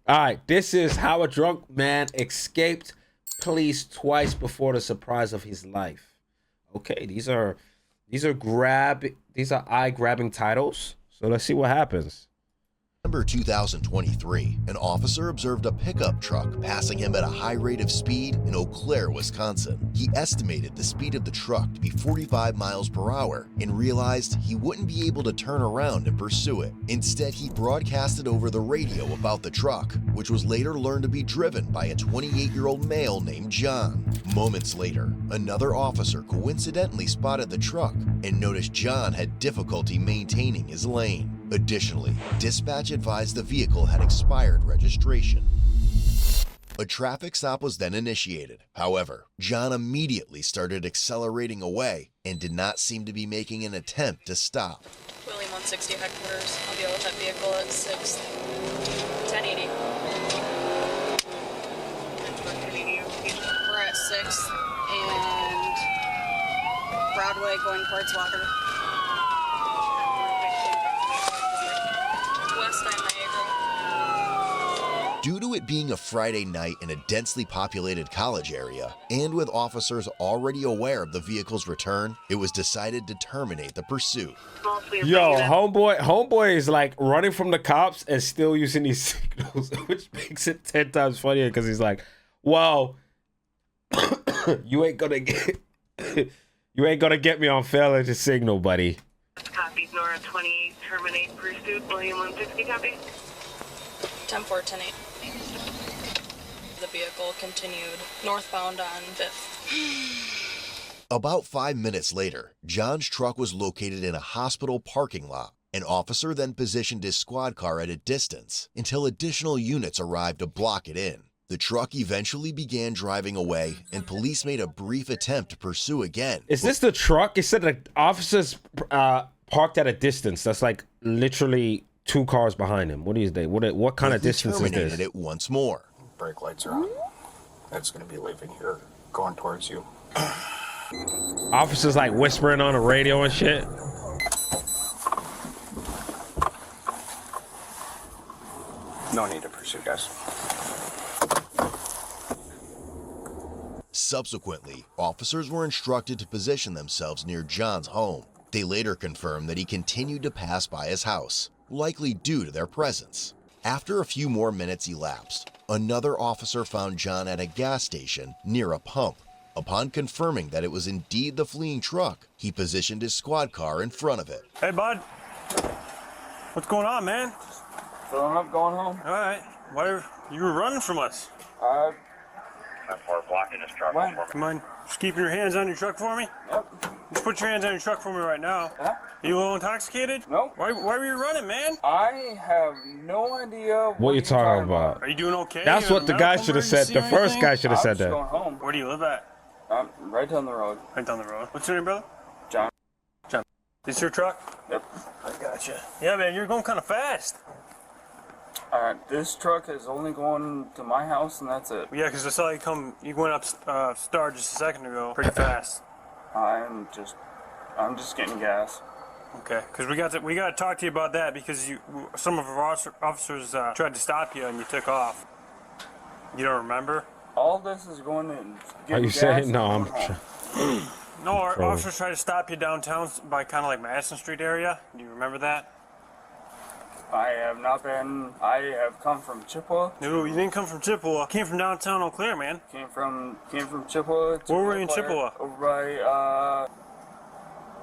All right, this is how a drunk man escaped police twice before the surprise of his life. Okay, these are eye-grabbing titles. So let's see what happens. December 2023, an officer observed a pickup truck passing him at a high rate of speed in Eau Claire, Wisconsin. He estimated the speed of the truck to be 45 miles per hour and realized he wouldn't be able to turn around and pursue it. Instead, he broadcasted over the radio about the truck, which was later learned to be driven by a 28-year-old male named John. Moments later, another officer coincidentally spotted the truck and noticed John had difficulty maintaining his lane. Additionally, dispatch advised the vehicle had expired registration. A traffic stop was then initiated. However, John immediately started accelerating away and did not seem to be making an attempt to stop. William 160 headquarters. I'll deal with that vehicle at 6. 1080. We're at 6th and Broadway going towards Walker. Due to it being a Friday night in a densely populated college area, and with officers already aware of the vehicle's return, it was decided to terminate the pursuit. Yo, homeboy is like running from the cops and still using these signals, which makes it 10 times funnier because he's like, "Wow, you ain't gonna get me on failing to signal, buddy." Copy, Nora 28, terminate pursuit, William 160, copy. 10-4, 10-8. The vehicle continued northbound on 5th. About 5 minutes later, John's truck was located in a hospital parking lot. An officer then positioned his squad car at a distance until additional units arrived to block it in. The truck eventually began driving away, and police made a brief attempt to pursue again. Is this the truck? It said that officers parked at a distance. That's like literally 2 cars behind him. What kind of distance is terminated this? it once more. Brake lights are on. That's going to be leaving here, going towards you. Officers like whispering on the radio and shit. No need to pursue, guys. Subsequently, officers were instructed to position themselves near John's home. They later confirmed that he continued to pass by his house, likely due to their presence. After a few more minutes elapsed, another officer found John at a gas station near a pump. Upon confirming that it was indeed the fleeing truck, he positioned his squad car in front of it. Hey, bud. What's going on, man? Filling up, going home. All right. Why you were running from us? I'm blocking this truck. Come on. Just keeping your hands on your truck for me? Yep. Just put your hands on your truck for me right now. Huh? Are you a little intoxicated? No. Why were you running, man? I have no idea What you talking about? Are you doing okay? That's what the guy should have said. The first guy should have said I'm that. just going home. Where do you live at? Right down the road. Right down the road. What's your name, brother? John. John. This your truck? Yep. I gotcha. Yeah, man, you're going kind of fast. This truck is only going to my house, and that's it. Yeah, because I saw you went up Star just a second ago, pretty fast. I'm just getting gas. Okay, because we got to talk to you about that because some of our officers tried to stop you and you took off. You don't remember? All this is going in. Are you saying no? I'm. No, our officers tried to stop you downtown by kind of like Madison Street area. Do you remember that? I have not been. I have come from Chippewa. No, you didn't come from Chippewa. Came from downtown Eau Claire, man. Came from Chippewa. Where were you in Chippewa? Over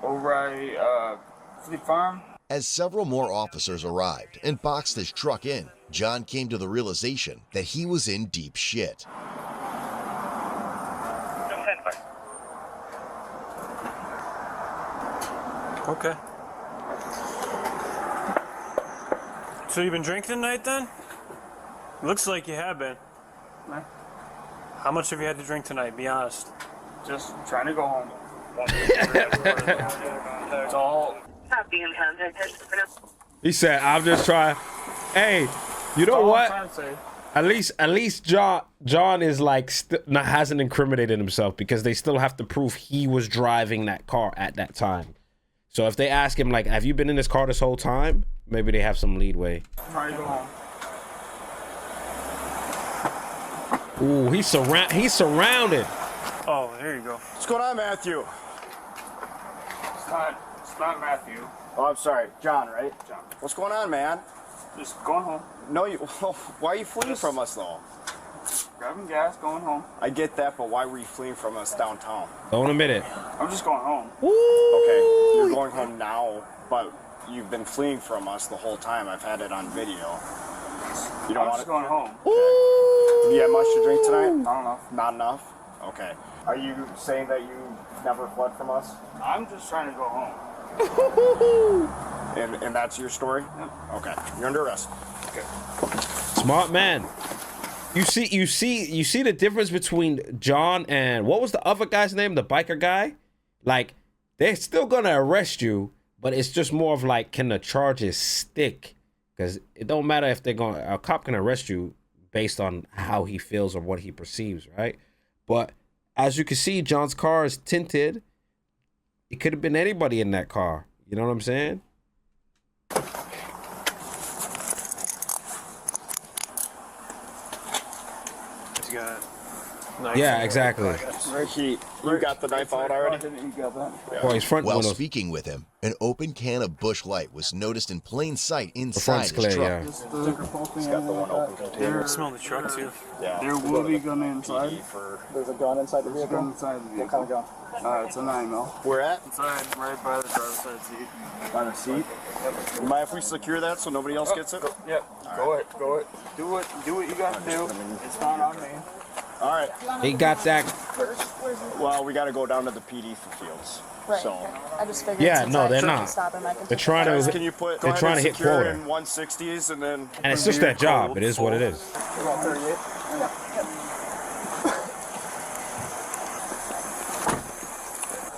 by Fleet Farm. As several more officers arrived and boxed his truck in, John came to the realization that he was in deep shit. Okay. So you've been drinking tonight then? Looks like you have been. Nah. How much have you had to drink tonight? Be honest. Just trying to go home. It's all. He said, "I'm just trying." Hey, you know what? At least John is like hasn't incriminated himself because they still have to prove he was driving that car at that time. So if they ask him like, "Have you been in this car this whole time?" Maybe they have some leadway. Trying to go home. Ooh, he's surrounded. Oh, there you go. What's going on, Matthew? It's not Matthew. Oh, I'm sorry. John, right? John. What's going on, man? Just going home. No, you. Why are you fleeing from us, though? Grabbing gas, going home. I get that, but why were you fleeing from us downtown? Don't admit it. I'm just going home. Okay, you're going home now, but you've been fleeing from us the whole time. I've had it on video. You don't I'm want just it? going home. Do you have much to drink tonight? Not enough. Not enough? Okay. Are you saying that you never fled from us? I'm just trying to go home. And that's your story? Yep. Okay. You're under arrest. Okay. Smart man. You see the difference between John and what was the other guy's name? The biker guy? Like, they're still gonna arrest you, but it's just more of like, can the charges stick? Because it don't matter if a cop can arrest you based on how he feels or what he perceives, right? But as you can see, John's car is tinted. It could have been anybody in that car. You know what I'm saying? You got Yeah, exactly. You got the knife out already? You got that? Boy, his front While windows. speaking with him, an open can of Busch Light was noticed in plain sight inside front's his clear, truck. yeah. He's got the one open container. smell the truck too. Yeah. There will be gun inside. There's a gun inside the There's a gun inside the vehicle. What kind of gun? It's a 9mm. Where at? Inside, right by the driver's side seat. By the seat. You mind if we secure that so nobody else gets it? Yep. Go it. Do what you got to do. It's not on me. All right. He got that. Well, we got to go down to the PD for Fields. Right. So, I just figured. Yeah, since no, I they're couldn't not. Stop him, I can They're take trying guys, to. can you put? They're Go trying ahead to and hit secure quota. in 160s and then. And it's just their job. It is what it is. About 38.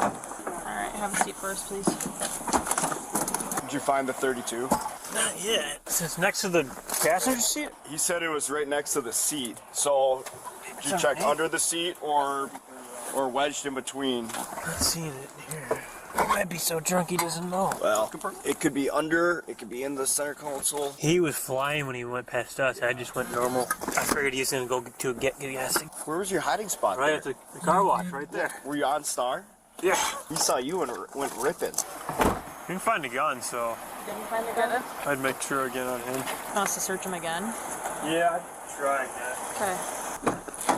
All right, have a seat first, please. Did you find the 32? Not yet. It's next to the passenger seat. He said it was right next to the seat. So, did you check under the seat or wedged in between? Not seeing it here. He might be so drunk he doesn't know. Well, it could be under. It could be in the center console. He was flying when he went past us. I just went normal. I figured he was gonna go to get gas. Where was your hiding spot? Right there? at the car wash, right there. Were you on Star? Yeah. He saw you and went ripping. You can find a gun, so Did you find the gun? I'd make sure again on him. Wants to search him again. Yeah, I'd try again. Okay.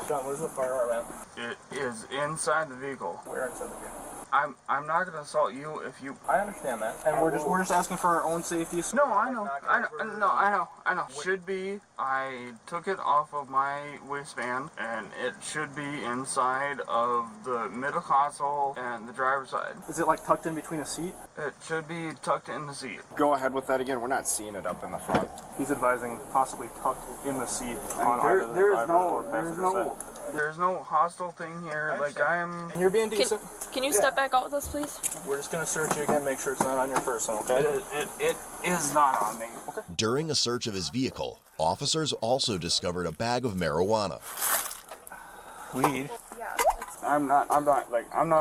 John, where's the firearm at? It is inside the vehicle. Where inside the vehicle? I'm not gonna assault you if you. I understand that, and we're just asking for our own safety. So No, I know. I know. Should be. I took it off of my waistband, and it should be inside of the middle console and the driver's side. is it like tucked in between a seat? It should be tucked in the seat. Go ahead with that again. We're not seeing it up in the front. He's advising possibly tucked in the seat And on either the driver or passenger side. There's no hostile thing here. Like I'm. You're being decent. Can you step back out with us, please? We're just gonna search you again, make sure it's not on your person, okay? It is not on me. Okay. During a search of his vehicle, officers also discovered a bag of marijuana. Weed. I'm not.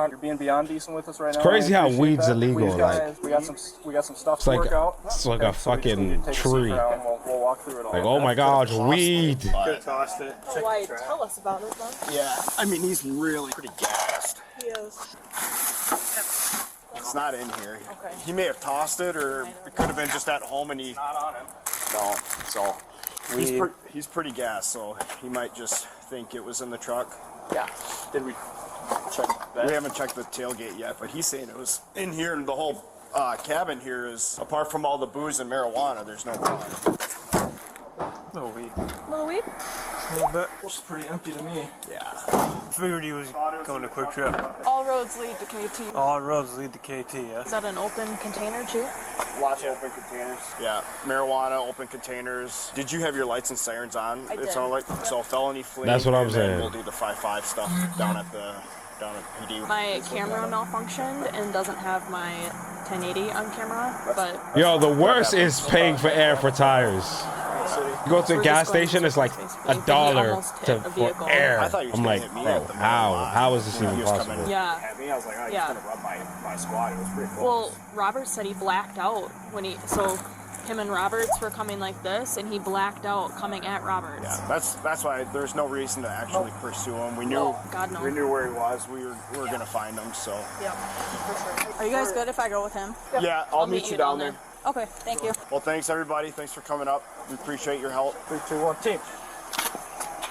You're being beyond decent with us right now. It's crazy I how appreciate weeds that. illegal, We got some stuff It's to like work out. it's like a So we just need fucking to take a seat tree. for now and we'll walk through it all. Like, oh my gosh, weed. Could tossed it. Why? Tell us about it, then. Yeah, I mean he's really pretty gassed. He is. It's not in here. Okay. He may have tossed it, or it could have been just at home and he. Not on him. No, so he's pretty gassed, so he might just think it was in the truck. Yeah. Did we check that? We haven't checked the tailgate yet, but he's saying it was in here, and the whole cabin here is, apart from all the booze and marijuana, there's no gun. No weed. Little weed? A little bit. Looks pretty empty to me. Yeah. Figured he was going to Quick Trip. All roads lead to KT. All roads lead to KT, yeah? Is that an open container, too? Lots of open containers. Yeah, marijuana, open containers. Did you have your lights and sirens on? I did. It sounded like so felony fleeing. That's what I'm and then saying. We'll do the 5.5 stuff down at PD. My camera malfunctioned and doesn't have my 1080 on camera, but Yo, the worst is paying for air for tires. You go to a We're gas just going station, to it's like basically, $1 he almost hit a for vehicle. air. I thought he was I'm gonna like, hit me bro, at the how is this when even he was coming possible? in. yeah. At me, I was like, Yeah. gonna rub my squad. It was pretty close. Well, Robert said he blacked out when he, so him and Roberts were coming like this, and he blacked out coming at Roberts. Yeah, that's why there's no reason to actually pursue him. We knew God, no. we knew where he was. We were gonna find him. So Yep, for sure. Are you guys good if I go with him? yeah, I'll meet you down there. Okay, thank you. Well, thanks everybody. Thanks for coming up. We appreciate your help. 3, 2, 1, team.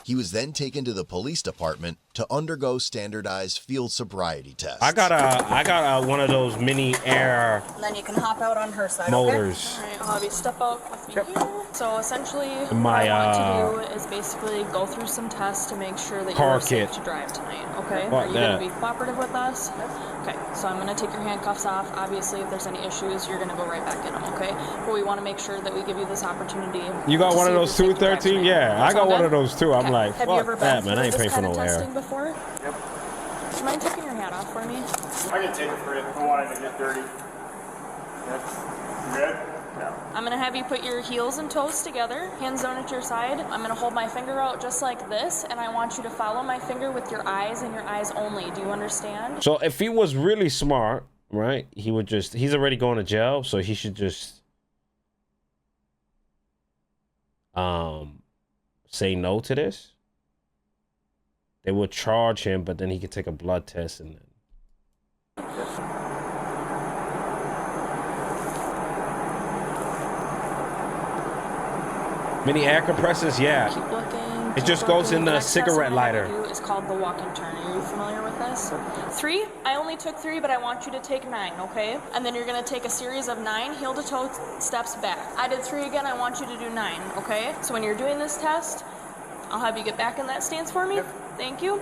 He was then taken to the police department to undergo standardized field sobriety tests. I got one of those mini air And then you can hop out on her side, motors. Okay? All right, I'll have you step out with me here. So essentially, My, what I want to do is basically go through some tests to make sure that car you're safe kit. to drive tonight, okay? Fuck Are you that. going to be cooperative with us? Okay, so I'm going to take your handcuffs off. Obviously, if there's any issues, you're going to go right back in them, okay? But we want to make sure that we give you this opportunity. You got to one of see if those you're too, safe to drive 13? tonight. Yeah, I got Sound one good? of those too. I'm Okay. like, Have you ever fuck that, been man. I ain't through paying this for kind no of air. testing before? Yep. Do you mind taking your hat off for me? I can take it for you. I wanted to get dirty. You good? Yeah. I'm gonna have you put your heels and toes together, hands down at your side. I'm gonna hold my finger out just like this, and I want you to follow my finger with your eyes and your eyes only. Do you understand? So if he was really smart, right, he would just, he's already going to jail, so he should just say no to this. They would charge him, but then he could take a blood test and then. Mini air compressors, yeah. Keep looking. It just goes in the next test cigarette I'm gonna have lighter. you do is called the walk and turn. Are you familiar with this? 3. I only took 3, but I want you to take 9, okay? And then you're gonna take a series of 9 heel to toe steps back. I did 3 again. I want you to do 9, okay? So when you're doing this test, I'll have you get back in that stance for me. Yep. Thank you.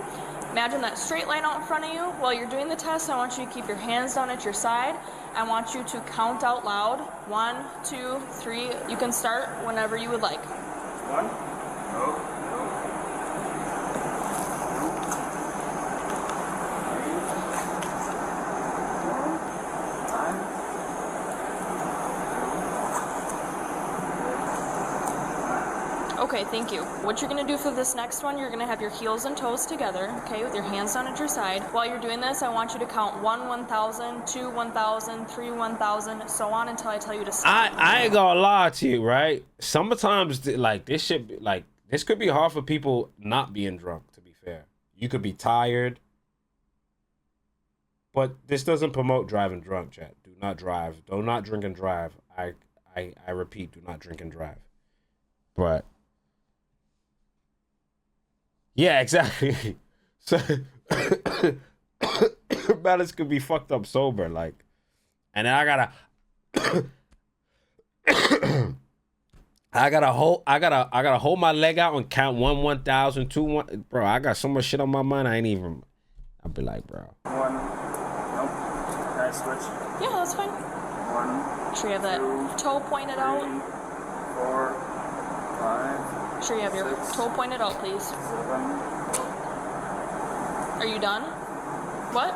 Imagine that straight line out in front of you. While you're doing the test, I want you to keep your hands down at your side. I want you to count out loud. 1, 2, 3. You can start whenever you would like. 1. No. Okay, thank you. What you're gonna do for this next one, you're gonna have your heels and toes together, okay, with your hands down at your side. While you're doing this, I want you to count 1, 1,000, 2, 1,000, 3, 1,000, so on until I tell you to stop. I ain't gonna lie to you, right? Sometimes like this shit, like this could be hard for people not being drunk. To be fair, you could be tired, but this doesn't promote driving drunk. Chat, do not drive. Do not drink and drive. I repeat, do not drink and drive. But yeah, exactly. So balance could be fucked up sober, like, and then I gotta. I gotta hold my leg out and count 1, 1,000, 2, 1. Bro, I got so much shit on my mind. I ain't even. I'll be like, bro. 1. Nope. Can I switch? Yeah, that's fine. 1. Make sure you have that toe pointed 3, out. 4, 5. Make sure you have your 6, toe pointed out, please. 7. Are you done? What?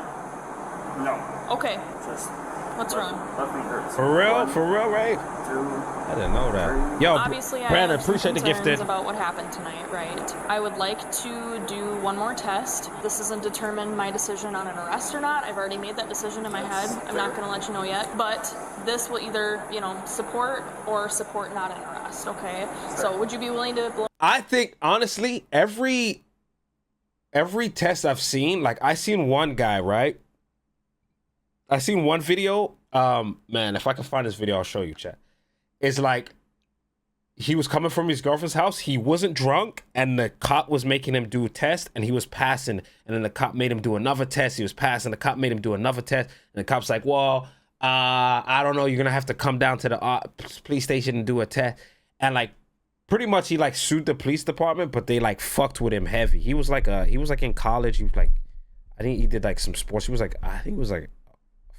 No. Okay. Just What's wrong? left me hurts. For real? 1, For real, Ray? 2. I didn't know that. Yo, Obviously, I Brandon, have some appreciate the concerns gifted. about what happened tonight, right? I would like to do one more test. This doesn't determine my decision on an arrest or not. I've already made that decision in my head. I'm not going to let you know yet. But this will either, support or support not an arrest, okay? So would you be willing to blow? I think, honestly, every test I've seen, like, I seen one guy, right? I seen one video. Man, if I can find this video, I'll show you, chat. It's like he was coming from his girlfriend's house. He wasn't drunk, and the cop was making him do a test, and he was passing. And then the cop made him do another test. He was passing. The cop made him do another test, and the cop's like, "Well, I don't know. You're gonna have to come down to the police station and do a test." And like, pretty much, he like sued the police department, but they like fucked with him heavy. He was like in college. He was like, I think he did like some sports. I think he was like a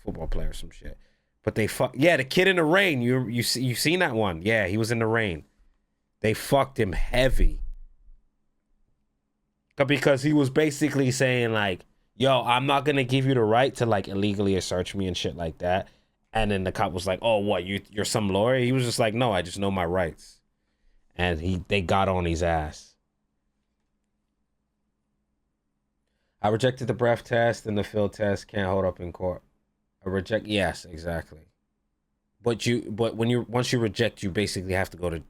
football player or some shit. But they the kid in the rain. You seen that one? Yeah, he was in the rain. They fucked him heavy. Because he was basically saying like, yo, I'm not gonna give you the right to like illegally search me and shit like that. And then the cop was like, oh, what, you're some lawyer? He was just like, no, I just know my rights. And they got on his ass. I rejected the breath test and the field test. Can't hold up in court. Yes, exactly. but once you reject, you basically have to go to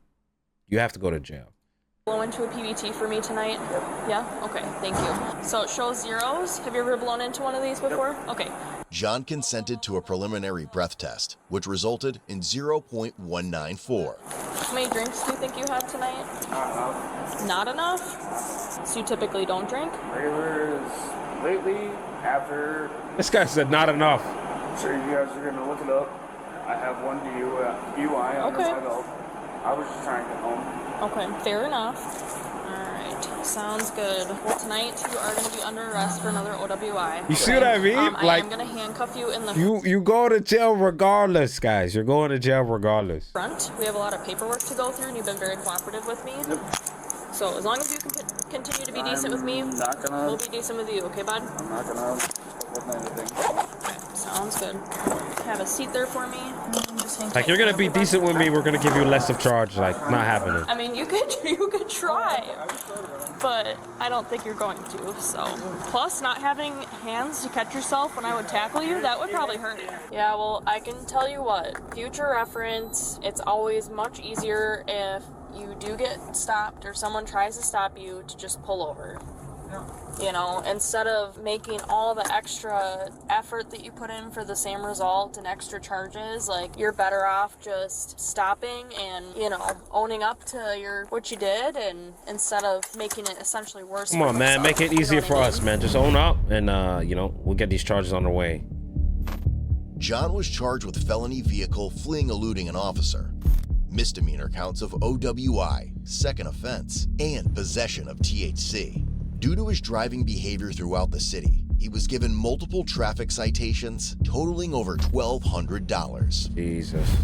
jail. Blow into a PBT for me tonight? Yeah? Okay, thank you. So it shows zeros. Have you ever blown into one of these before? Okay. John consented to a preliminary breath test, which resulted in 0.194. How many drinks do you think you had tonight? Not enough? So you typically don't drink? Regular is lately, after... This guy said not enough. I'm sure you guys are going to look it up. I have one DUI under my belt. I was just trying to get home. Okay, fair enough. Alright, sounds good. Well, tonight you are going to be under arrest for another OWI. You see what I mean? I am going to handcuff you in the you go to jail regardless, guys. You're going to jail regardless. front. We have a lot of paperwork to go through, and you've been very cooperative with me. Yep. So as long as you can continue to be decent with me, we'll be decent with you, okay, bud? I'm not going to with anything. Okay, sounds good. Have a seat there for me. Just hang Like, tight. you're gonna be decent with me, we're gonna give you less of charge. Like, not happening. I mean, you could try, but I don't think you're going to. So, plus not having hands to catch yourself when I would tackle you, that would probably hurt you. Yeah, well, I can tell you what. Future reference, it's always much easier if you do get stopped or someone tries to stop you to just pull over. You know, instead of making all the extra effort that you put in for the same result and extra charges, like, you're better off just stopping and, you know, owning up to what you did, and instead of making it essentially worse. Come on, man, make it easier for us, man. Just own up, and you know, we'll get these charges on their way. John was charged with felony vehicle fleeing eluding an officer, misdemeanor counts of OWI, second offense, and possession of THC. Due to his driving behavior throughout the city, he was given multiple traffic citations totaling over $1,200. Jesus.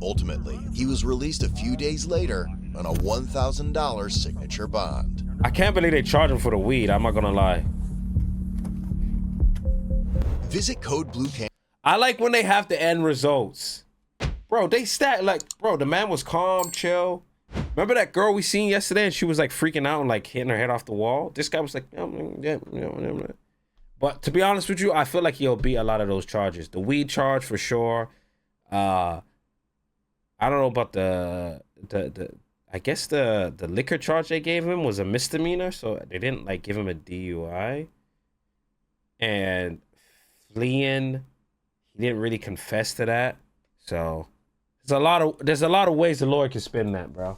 Ultimately, he was released a few days later on a $1,000 signature bond. I can't believe they charge him for the weed. I'm not gonna lie. Visit Code Blue Can. I like when they have the end results. Bro, bro, the man was calm, chill. Remember that girl we seen yesterday, and she was like freaking out and like hitting her head off the wall? This guy was like, yeah. But to be honest with you, I feel like he'll beat a lot of those charges. The weed charge for sure. I don't know about the I guess the liquor charge they gave him was a misdemeanor, so they didn't like give him a DUI. And fleeing, he didn't really confess to that. So there's a lot of ways the lawyer can spin that, bro.